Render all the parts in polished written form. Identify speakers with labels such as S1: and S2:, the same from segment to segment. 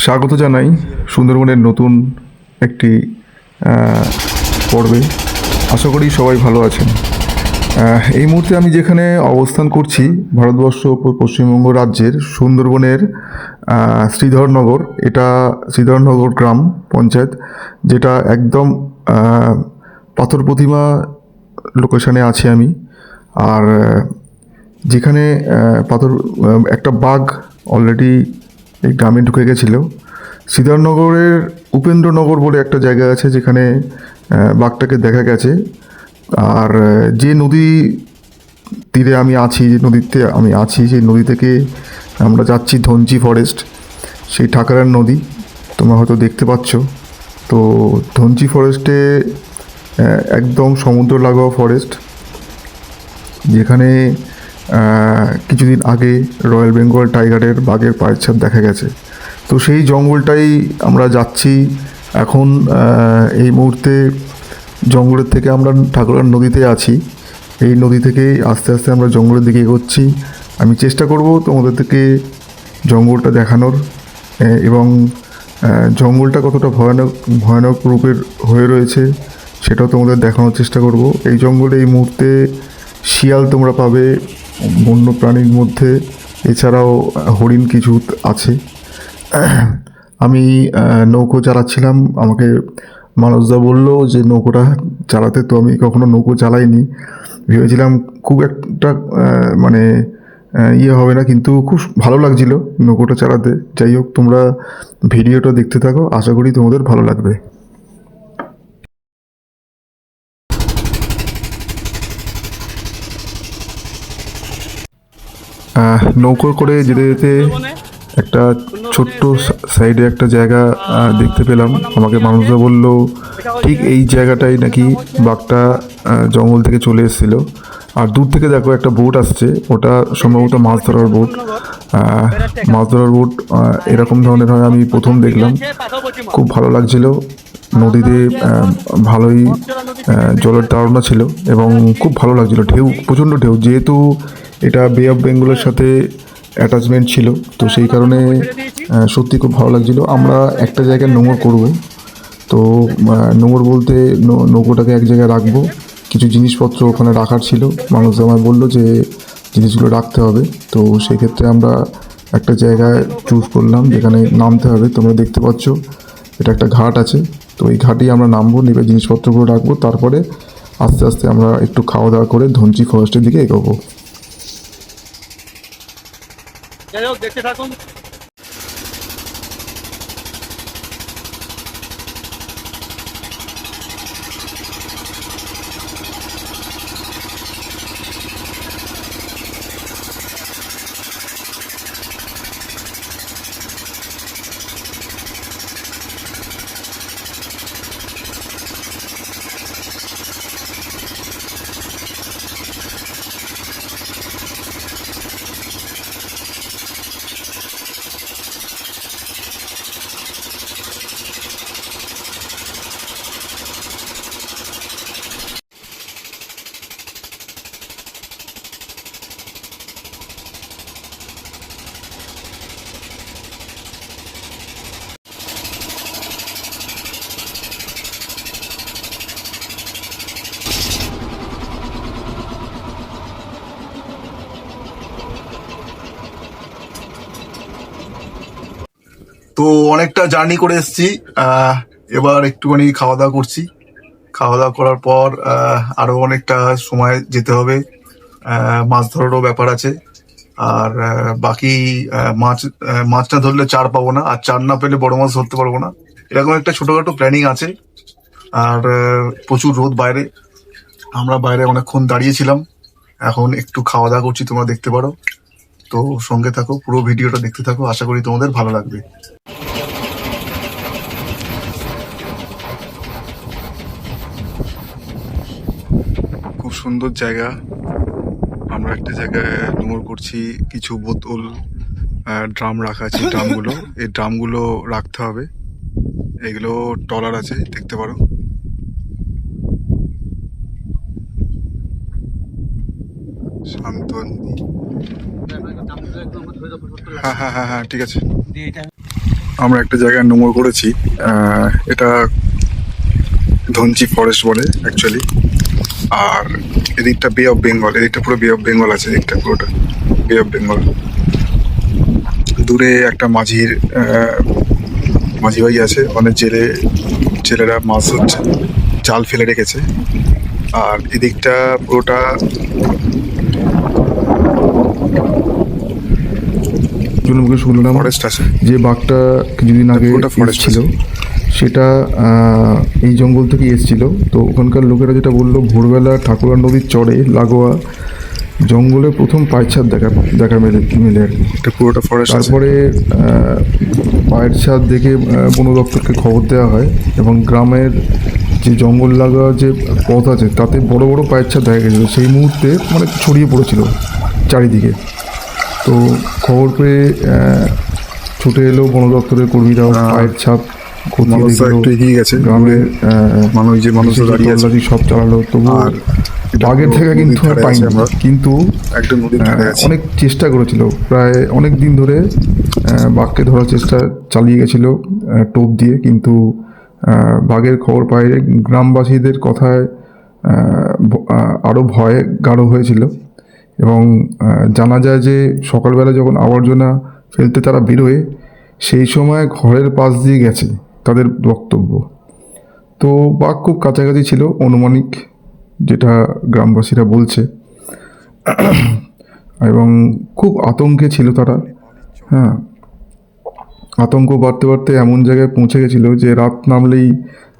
S1: স্বাগত জানাই সুন্দরবনের নতুন একটি পর্বে। আশা করি সবাই ভালো আছেন। এই মুহূর্তে আমি যেখানে অবস্থান করছি ভারতবর্ষ পশ্চিমবঙ্গ রাজ্যের সুন্দরবনের শ্রীধরনগর। এটা শ্রীধরনগর গ্রাম পঞ্চায়েত, যেটা একদম পাথর প্রতিমা লোকেশনে আছি আমি। আর যেখানে একটা বাঘ অলরেডি এই গ্রামে ঢুকে গেছিল। শ্রীধরনগরের উপেন্দ্রনগর বলে একটা জায়গা আছে যেখানে বাঘটাকে দেখা গেছে। আর যে নদী তীরে আমি আছি, যে নদীতে আমি আছি, সেই নদী থেকে আমরা যাচ্ছি ধনচি ফরেস্ট, সেই ঠাকুরার নদী তোমরা হয়তো দেখতে পাচ্ছ। তো ধনচি ফরেস্টে একদম সমুদ্র লাগোয়া ফরেস্ট, যেখানে কিছুদিন আগে রয়্যাল বেঙ্গল টাইগারের বাঘের পায়ের ছাপ দেখা গেছে। তো সেই জঙ্গলটাই আমরা যাচ্ছি এখন। এই মুহূর্তে জঙ্গলের থেকে আমরা ঠাকুরার নদীতে আছি। এই নদী থেকে আস্তে আস্তে আমরা জঙ্গলের দিকে এগোচ্ছি। আমি চেষ্টা করব তোমাদের থেকে জঙ্গলটা দেখানোর, এবং জঙ্গলটা কতটা ভয়ানক ভয়ানক রূপের হয়ে রয়েছে সেটাও তোমাদের দেখানোর চেষ্টা করব। এই জঙ্গলে এই মুহূর্তে শিয়াল তোমরা পাবে বন্য প্রাণীর মধ্যে, এছাড়াও হরিণ কিছু আছে। আমি নৌকো চালাচ্ছিলাম, আমাকে মানসদা বললো যে নৌকোটা চালাতে। তো আমি কখনো নৌকো চালাইনি, ভেবেছিলাম খুব একটা মানে ইয়ে হবে না, কিন্তু খুব ভালো লাগছিল নৌকোটা চালাতে। যাই হোক, তোমরা ভিডিওটা দেখতে থাকো, আশা করি তোমাদের ভালো লাগবে। নৌকো করে যেতে যেতে একটা ছোট্ট সাইডে একটা জায়গা দেখতে পেলাম। আমাকে মানুষরা বলল ঠিক এই জায়গাটাই নাকি বাঘটা জঙ্গল থেকে চলে এসেছিল। আর দূর থেকে দেখো একটা বোট আসছে, ওটা সম্ভবত মাছ ধরার বোট। মাছ ধরার বোট এরকম ধরনের হয় আমি প্রথম দেখলাম। খুব ভালো লাগছিল। নদীতে ভালোই জলের ধারণা ছিল এবং খুব ভালো লাগছিল। ঢেউ, প্রচণ্ড ঢেউ, যেহেতু এটা বে অফ বেঙ্গলের সাথে অ্যাটাচমেন্ট ছিল, তো সেই কারণে সত্যি খুব ভালো লাগছিল। আমরা একটা জায়গায় নোঙর করব। তো নোঙর বলতে নৌকোটাকে এক জায়গায় রাখবো, কিছু জিনিসপত্র ওখানে রাখার ছিল। মানুষ আমায় বললো যে জিনিসগুলো রাখতে হবে। তো সেই ক্ষেত্রে আমরা একটা জায়গায় চুজ করলাম যেখানে নামতে হবে। তোমরা দেখতে পাচ্ছ এটা একটা ঘাট আছে, তো এই ঘাটেই আমরা নামবো, নেবে জিনিসপত্রগুলো রাখবো, তারপরে আস্তে আস্তে আমরা একটু খাওয়া দাওয়া করে ধনচি ফরেস্টের দিকে এগোবো।
S2: যাই হোক, দেখতে থাকুন।
S3: তো অনেকটা জার্নি করে এসেছি, এবার একটুখানি খাওয়া দাওয়া করছি। খাওয়া দাওয়া করার পর আরো অনেকটা সময় যেতে হবে, মাছ ধরারও ব্যাপার আছে। আর বাকি মাছ না ধরলে চার পাবো না, আর চার না পেলে বড় মাছ ধরতে পারবো না। এরকম একটা ছোটখাটো প্ল্যানিং আছে। আর প্রচুর রোদ বাইরে, আমরা বাইরে অনেকক্ষণ দাঁড়িয়েছিলাম। এখন একটু খাওয়া দাওয়া করছি, তোমরা দেখতে পারো। তো সঙ্গে থাকো, পুরো ভিডিওটা দেখতে থাকো, আশা করি তোমাদের ভালো লাগবে। খুব সুন্দর জায়গা। আমরা একটা জায়গায় নোঙর করছি, কিছু বোতল ড্রাম রাখা আছে। ড্রামগুলো, এই ড্রামগুলো রাখতে হবে। এগুলো ট্রলার আছে, দেখতে পারো। শান্ত নদী। হ্যাঁ হ্যাঁ হ্যাঁ হ্যাঁ, ঠিক আছে।
S1: আমরা একটা জায়গায় নোংর করেছি। এটা ধনচি ফরেস্ট বলে অ্যাকচুয়ালি। আর এদিকটা বে অফ বেঙ্গল, এদিকটা পুরো বে অফ বেঙ্গল আছে, এদিকটা পুরোটা বে অফ বেঙ্গল। দূরে একটা মাঝি ভাই আছে, অনেক জেলেরা মাছ ধরছে, জাল ফেলে রেখেছে। আর এদিকটা পুরোটা মুখে শুনলাম ফরেস্ট আছে, যে বাঘটা কিছুদিন আগে ফরেস্ট ছিল সেটা এই জঙ্গল থেকে এসেছিল। তো ওখানকার লোকেরা যেটা বললো, ভোরবেলা ঠাকুরগাঁ নদীর চড়ে লাগোয়া জঙ্গলে প্রথম পায়ের ছাদ দেখা মেলে আর কি। এটা পুরোটা ফরেস্ট। তারপরে পায়ের ছাদ দেখে বন দপ্তরকে খবর দেওয়া হয় এবং গ্রামের যে জঙ্গল লাগা যে পথ আছে তাতে বড় বড় পায়ের ছাদ দেখা গেছিলো। সেই মুহূর্তে মানে ছড়িয়ে পড়েছিল চারিদিকে। তো খবর পেয়ে ছুটে এলো বন দপ্তরের কর্মীরাও, পায়ের ছাপ খতিয়ে গেছে গ্রামের তল্লাশি সব চালালো, তবু বাঘের থেকে কিন্তু আর পাইনি আমরা। কিন্তু অনেক চেষ্টা করেছিল, প্রায় অনেক দিন ধরে বাঘকে ধরার চেষ্টা চালিয়ে গেছিল টোপ দিয়ে, কিন্তু বাঘের খবর পাইলে গ্রামবাসীদের কথায় আরও ভয় গাঢ় হয়েছিল। এবং জানা যায় যে সকালবেলা যখন আবর্জনা ফেলতে তারা বেরোয়, সেই সময় ঘরের পাশ দিয়ে গেছে তাদের বক্তব্য। তো বাঘ খুব কাছাকাছি ছিল অনুমানিক, যেটা গ্রামবাসীরা বলছে। এবং খুব আতঙ্কে ছিল তারা। হ্যাঁ, আতঙ্ক বাড়তে বাড়তে এমন জায়গায় পৌঁছে গেছিলো যে রাত নামলেই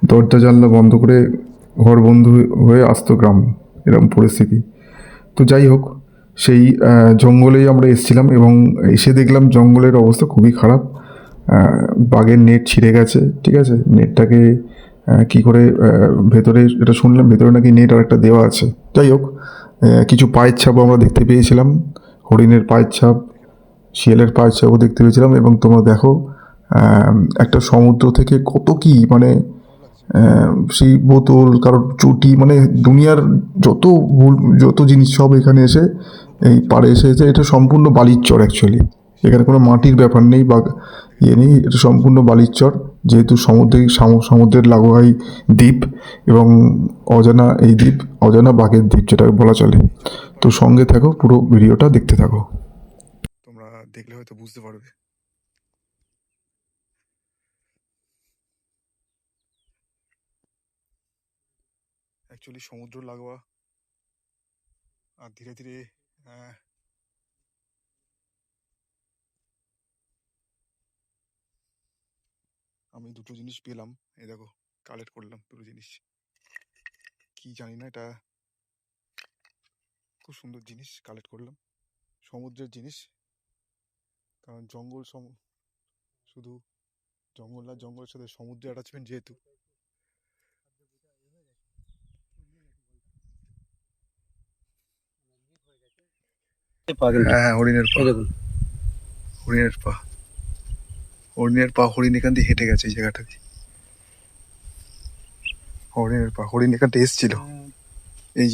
S1: দরজা জানলা বন্ধ করে ঘর বন্ধ হয়ে আসতো গ্রাম, এরকম পরিস্থিতি। তো যাই হোক, সেই জঙ্গলেই আমরা এসেছিলাম এবং এসে দেখলাম জঙ্গলের অবস্থা খুবই খারাপ। বাঘের নেট ছিঁড়ে গেছে, ঠিক আছে। নেটটাকে কি করে ভেতরে, এটা শুনলাম ভেতরে নাকি নেট আর একটা দেওয়া আছে। যাই হোক, কিছু পায়ের ছাপও আমরা দেখতে পেয়েছিলাম, হরিণের পায়ের ছাপ, শিয়ালের পায়ের ছাপও দেখতে পেয়েছিলাম। এবং তোমরা দেখো একটা সমুদ্র থেকে কত কি মানে সেই বোতল, কারোর চটি, মানে দুনিয়ার যত জিনিস সব এখানে এসে এই পাড়ে এসেছে। এটা সম্পূর্ণ বালির চর অ্যাকচুয়ালি, এখানে কোনো মাটির ব্যাপার নেই বা ইয়ে নেই, এটা সম্পূর্ণ বালির চর। যেহেতু সমুদ্রের লাগোয়াই দ্বীপ, এবং অজানা এই দ্বীপ, অজানা বাঘের দ্বীপ যেটা বলা চলে। তো সঙ্গে থাকো, পুরো ভিডিওটা দেখতে থাকো, তোমরা দেখলে হয়তো বুঝতে পারবে। অ্যাকচুয়ালি সমুদ্র লাগোয়া, আর ধীরে ধীরে আমি দুটো জিনিস পেলাম, এই দেখো কালেক্ট করলাম দুটো জিনিস। কি জানি না, এটা খুব সুন্দর জিনিস কালেক্ট করলাম, সমুদ্রের জিনিস। কারণ শুধু জঙ্গল আর জঙ্গলের সাথে সমুদ্রে অ্যাটাচমেন্ট যেহেতু। হ্যাঁ, হরিণের পা, হরিণের পা, হরিণের পা। হরিণ এখান দিয়ে হেঁটে গেছে এই জায়গাটা দিয়ে। হরিণের পা, হরিণ এখানটা এসছিল, এই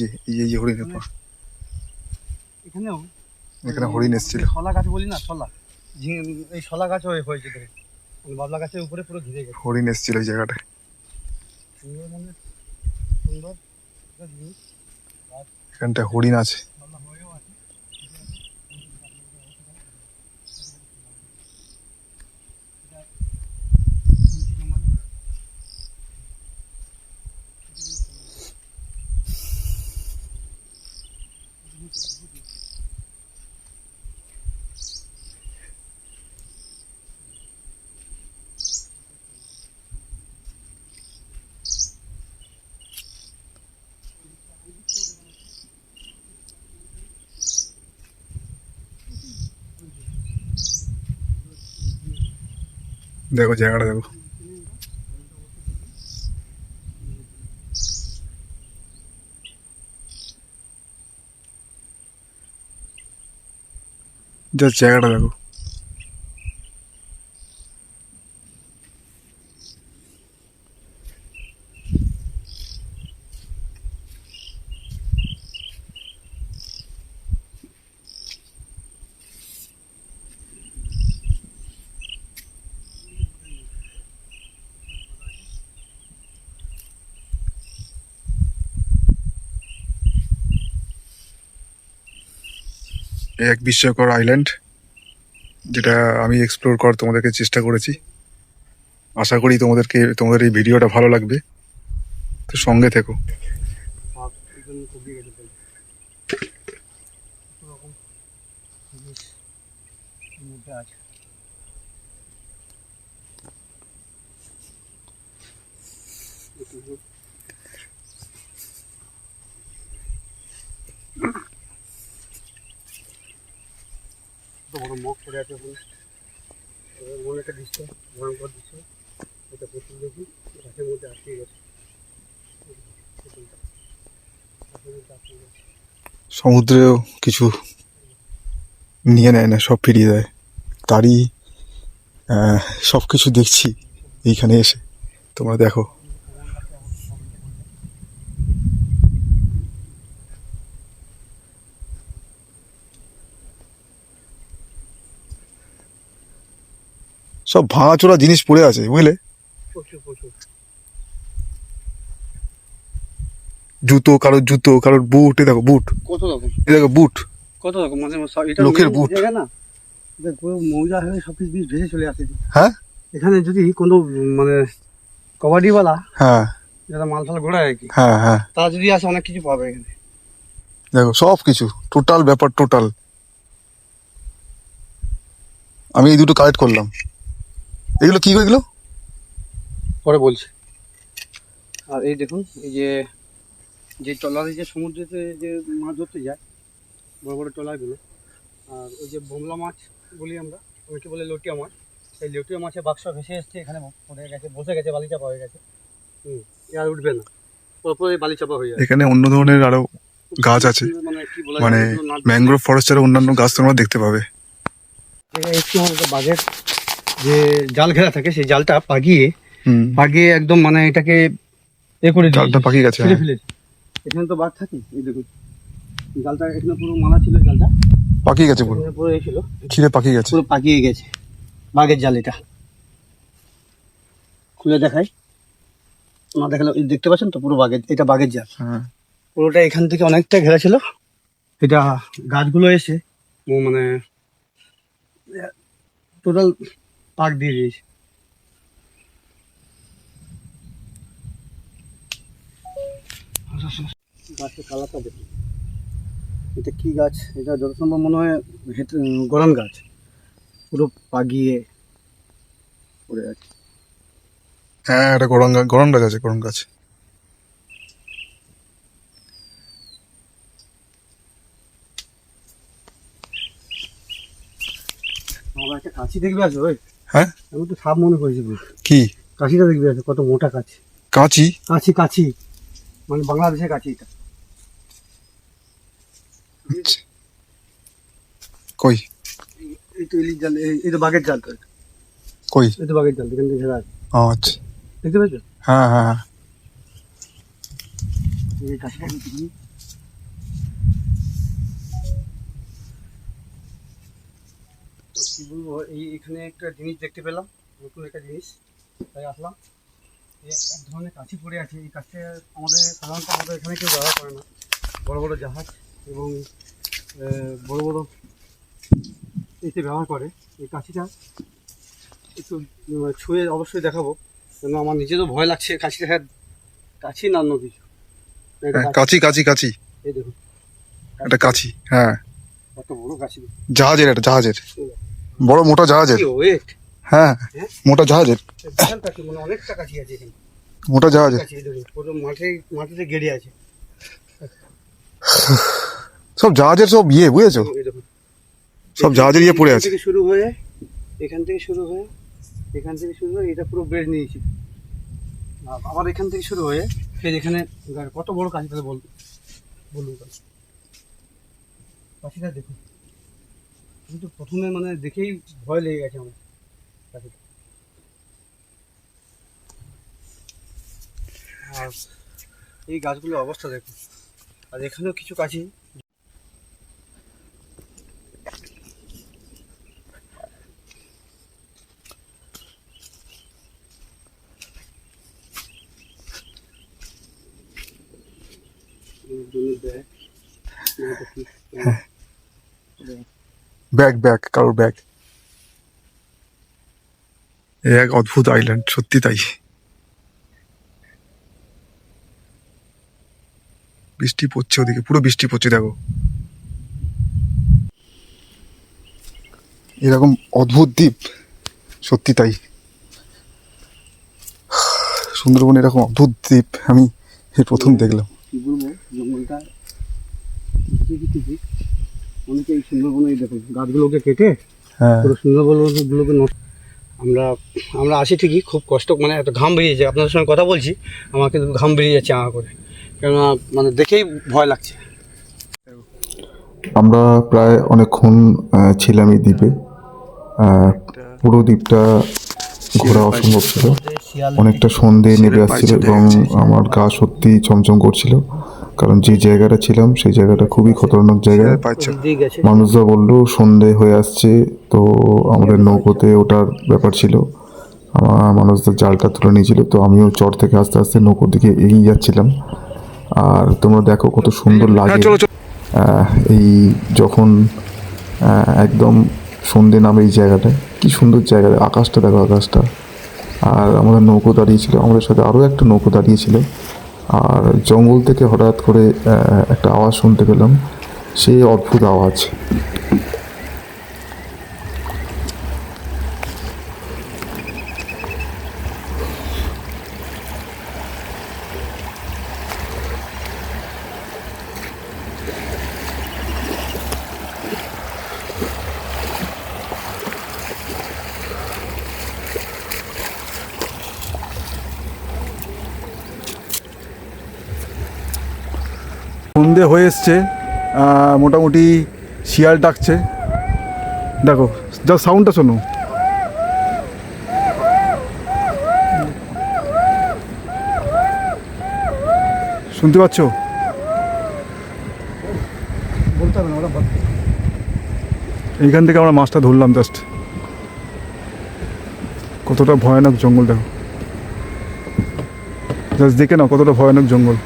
S1: যে হরিণের পা। এখানে হরিণ এসছিল।
S2: শলা গাছ বলি না, শলা, এই শলা গাছ হয়েছে ধরে, বাবলা গাছের উপরে পুরো ঘিরে গেছে।
S1: হরিণ এসছিল এই জায়গাটায়।
S2: সুন্দর
S1: এখানটা হরিণ আছে। দেখো জায়গাটা দেখো। জাস্ট জায়গাটা দেখো।
S3: এক বিস্ময়কর আইল্যান্ড, যেটা আমি এক্সপ্লোর করার তোমাদেরকে চেষ্টা করেছি। আশা করি তোমাদের এই ভিডিওটা ভালো লাগবে, তো সঙ্গে থেকো।
S2: সব একদম কবি গেছে বলে কত রকম জিনিস এর মধ্যে আছে। কত বড় মুখ পড়ে আছে ওখানে, মনে একটা দৃশ্য, ভয়ঙ্কর দৃশ্য। এটা প্রচুর দেখি গাছের মধ্যে আটকে গেছে, গাছের মধ্যে আটকে গেছে।
S3: সমুদ্রেও কিছু নিয়ে নেয় না, সব ফিরিয়ে দেয়। তারই সব কিছু দেখছি এইখানে এসে। তোমরা দেখো, সব ভাঙাচোরা জিনিস পড়ে আছে, বুঝলে?
S2: প্রচুর প্রচুর
S3: জুতো, কারোর বুট, এ দেখো বুট,
S2: কত রকম,
S3: এ দেখো বুট,
S2: কত রকম মানে এটা
S3: লোকের
S2: main
S3: বুট।
S2: জায়গা না, এটা পুরো মৌজা হয়ে সব কিছু ভেসে চলে আসে।
S3: হ্যাঁ
S2: এখানে যদি কোনো মানে কবাডিওয়ালা
S3: হ্যাঁ
S2: যারা মাল ফাল ঘোরায় আর কি,
S3: হ্যাঁ হ্যাঁ,
S2: তারা যদি আসে অনেক কিছু পাবে এখানে।
S3: দেখো সব কিছু টোটাল ব্যাপার, টোটাল। আমি এই দুটো কালেক্ট করলাম। এগুলো কি গো এগুলো?
S2: পরে বলছি। আর এই দেখুন, এই যে যে ট্রলারে যে সমুদ্রেতে যে মাছ ধরতে যায়, বড় বড় ট্রলারগুলো, আর ওই যে বোমলা মাছ বলি আমরা, অনেকে বলে লটিয়া মাছ, সেই লটিয়া মাছের বাক্স ভেসে এসছে এখানে, পড়ে গেছে, বসে গেছে, বালি চাপা হয়ে গেছে। এ আর উঠবে না, পুরোপুরি বালি চাপা হয়ে যাবে।
S3: এখানে অন্য ধরনের আরো গাছ আছে,
S2: মানে কি বলা
S3: মানে
S2: যায়, এগুলো না-
S3: ম্যানগ্রোভ ফরেস্টের অন্যান্য গাছ তোমরা দেখতে পাবে।
S2: এটা একটু হয়তো বাঘের যে জাল ঘেরা থাকে, সেই জালটা পাকিয়ে একদম মানে এটাকে এ করে দিয়েছে,
S3: জালটা পাকিয়ে গেছে,
S2: ছিঁড়ে
S3: হ্যাঁ।
S2: ফেলেছে। এখানে তো বাঘ থাকে, এই দেখুন জালটা এখানে পুরো মালা ছিল, জালটা
S3: পাকিয়ে গেছে পুরো,
S2: এখানে পুরো এই ছিল,
S3: ছিঁড়ে পাকিয়ে গেছে।
S2: পুরো পাকিয়ে গেছে। বাঘের জাল এটা, খুলে দেখাই, না দেখালে এই দেখতে পাচ্ছেন তো, পুরো বাঘের, এটা বাঘের জাল।
S3: হ্যাঁ,
S2: পুরোটা এখান থেকে অনেকটা ঘেরা ছিল, এটা গাছগুলো এসে মানে টোটাল পাক দিয়ে দিয়েছে। গাছের কালারটা দেখুন, এটা কি গাছ, এটা যত সম্ভব মনে হয় গরান গাছ, পুরো পাগিয়ে পড়ে আছে।
S3: হ্যাঁ, একটা গরম গাছ আছে, গরম গাছ।
S2: আমার একটা কাছি দেখবে আছে ওই,
S3: হ্যাঁ,
S2: আমি তো সাপ মনে করেছি পুরো।
S3: কি
S2: কাছিটা দেখবে আছে, কত মোটা কাছি,
S3: কাঁচি?
S2: কাছি কাছি, মানে বাংলাদেশের কাছি এটা।
S3: আচ্ছা। কই
S2: এই তো ইলিশ জাল, এই তো বাঘের জাল তো এটা।
S3: কই?
S2: এই তো বাঘের জাল, এখান থেকে ঘেরা আছে,
S3: ও আচ্ছা,
S2: দেখতে পাচ্ছ?
S3: হ্যাঁ হ্যাঁ হ্যাঁ।
S2: এই কাছিটা কিন্তু কি, তো কি বলবো, এখানে একটা জিনিস দেখতে পেলাম, নতুন একটা জিনিস, তাই আসলাম। এক ধরনের কাছি পড়ে আছে, এই কাছে সাধারণত আমাদের এখানে কেউ ব্যবহার করে না। বড় বড় জাহাজ এবং বড় বড় এতে ব্যবহার করে। এই কাছিটা একটু ছুঁয়ে অবশ্যই দেখাবো, কেন আমার নিজেরও ভয় লাগছে কাছিটা, হ্যাঁ কাছি না অন্য কিছু। এটা
S3: হ্যাঁ,
S2: কাছি।
S3: কাঁচি কাঁচি কাঁচি,
S2: এই দেখুন
S3: একটা কাঁচি, হ্যাঁ।
S2: কত বড় কাছি,
S3: জাহাজের, একটা জাহাজের, বড় মোটা জাহাজের,
S2: কি ওয়েট,
S3: হ্যাঁ,
S2: হ্যাঁ?
S3: মোটা জাহাজের,
S2: বিশাল কাছি, মানে অনেকটা কাছি আছে এখানে,
S3: মোটা জাহাজের।
S2: কাছি। এই দেখুন পুরো মাটিতে গেড়ে আছে।
S3: সব জাহাজের সব ইয়ে, বুঝেছো?
S2: এই দেখুন
S3: সব জাহাজের ইয়ে পড়ে
S2: এখান
S3: আছে।
S2: থেকে শুরু হয়ে, এখান থেকে শুরু হয়ে, এখান থেকে শুরু হয়ে এটা পুরো বেড়ে নিয়েছি, আবার এখান থেকে শুরু হয়ে ফের এখানে। কত বড় কাছি তাহলে বলুন কাছিটা দেখুন, কিন্তু প্রথমে মানে দেখেই ভয় লেগে গেছে আমার কাছিটা। আর এই গাছগুলোর অবস্থা দেখুন, আর এখানেও কিছু কাছি।
S3: ব্যাগ কারোর ব্যাগ। এক অদ্ভুত আইল্যান্ড, সত্যি তাই। বৃষ্টি পড়ছে ওদিকে, পুরো বৃষ্টি পড়ছে দেখো। এরকম অদ্ভুত দ্বীপ, সত্যি তাই। সুন্দরবনে এরকম অদ্ভুত দ্বীপ আমি এই প্রথম দেখলাম।
S2: কি বলবো, জঙ্গলটা দেখে অনেকে এই সুন্দরবনে দেখুন গাছগুলোকে কেটে
S3: হ্যাঁ,
S2: পুরো সুন্দরবনগুলোকে নষ্ট। আমরা আমরা আসি ঠিকই, খুব কষ্ট, মানে এত ঘাম বেরিয়ে যায়, আপনাদের সঙ্গে কথা বলছি আমার কিন্তু ঘাম বেরিয়ে যাচ্ছে আমার করে, কেননা মানে দেখেই ভয় লাগছে।
S1: আমরা প্রায় অনেকক্ষণ ছিলাম এই দ্বীপে। পুরো দ্বীপটা ঘোরা অসম্ভব ছিল। অনেকটা সন্ধে নেমে আসছিল এবং আমার গা সত্যি চমচম করছিল, কারণ যে জায়গাটা ছিলাম সেই জায়গাটা খুবই খতরনাক জায়গা।
S3: পাচ্ছ।
S2: ওদিক দিয়ে গেছে।
S1: মানুষরা বললো সন্ধে হয়ে আসছে, তো আমাদের নৌকোতে ওঠার ব্যাপার ছিল। মানুষদের জালটা তুলে নিয়েছিল, তো আমিও চর থেকে আস্তে আস্তে নৌকোর দিকে এগিয়ে যাচ্ছিলাম। আর তোমরা দেখো কত সুন্দর লাগে।
S3: চলো চলো।
S1: এই যখন একদম সন্ধে নামে এই জায়গাটা, কি সুন্দর জায়গা, আকাশটা দেখো, আকাশটা। আর আমাদের নৌকো দাঁড়িয়েছিল, আমাদের সাথে আরও একটা নৌকো দাঁড়িয়েছিল। আর জঙ্গল থেকে হঠাৎ করে একটা আওয়াজ শুনতে পেলাম, সেই অদ্ভুত আওয়াজ।
S3: সন্ধে হয়ে এসছে, মোটামুটি শিয়াল ডাকছে। দেখো, যা সাউন্ডটা শোনো। শুনতে পাচ্ছ?
S2: বলতে হবে না, ওরা
S3: এইখান থেকে আমরা মাছটা ধরলাম জাস্ট। কতটা ভয়ানক জঙ্গল দেখো, জাস্ট দেখে নাও কতটা ভয়ানক জঙ্গল।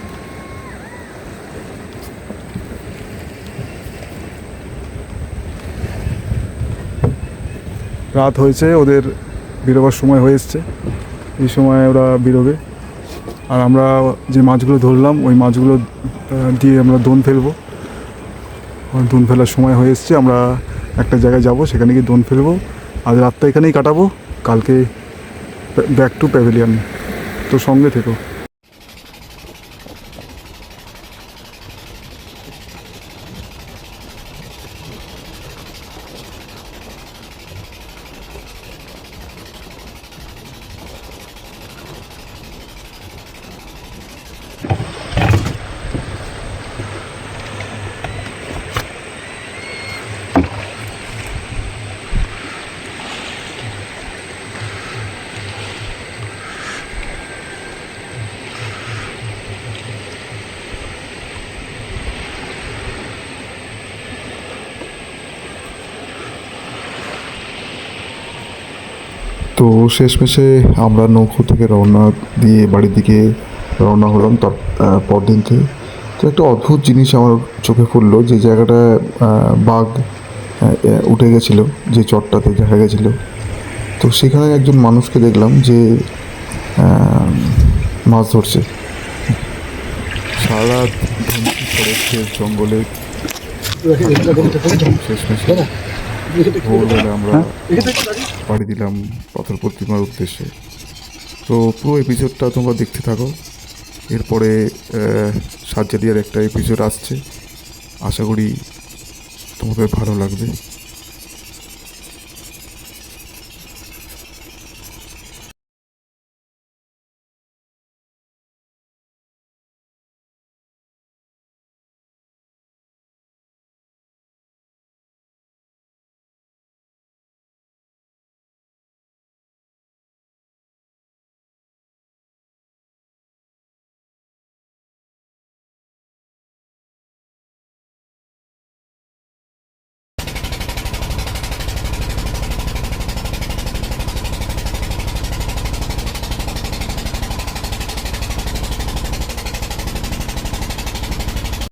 S3: রাত হয়েছে, ওদের বেরোবার সময় হয়ে এসছে। এই সময় ওরা বেরোবে। আর আমরা যে মাছগুলো ধরলাম ওই মাছগুলো দিয়ে আমরা দোন ফেলবো। দোন ফেলার সময় হয়ে এসছে, আমরা একটা জায়গায় যাব, সেখানে গিয়ে দোন ফেলবো। আজ রাতটা এখানেই কাটাবো, কালকে ব্যাক টু প্যাভিলিয়ন। তো সঙ্গে থেকো।
S1: তো শেষমেশে আমরা নৌকো থেকে রওনা দিয়ে বাড়ির দিকে রওনা হলাম। তার পরদিনকে তো একটা অদ্ভুত জিনিস আমার চোখে পড়লো, যে জায়গাটা বাঘ উঠে গেছিলো, যে চরটাতে দেখা গেছিলো। তো সেখানে একজন মানুষকে দেখলাম যে মাছ ধরছে। সারা রাত ধুমকি পড়েছে জঙ্গলে। শেষমেশে ভোরবেলা আমরা পাড়ি দিলাম পাথর প্রতিমার উদ্দেশ্যে। তো পুরো এপিসোডটা তোমরা দেখতে থাকো। এরপরে সাতজালিয়ার একটা এপিসোড আসছে, আশা করি তোমাদের ভালো লাগবে।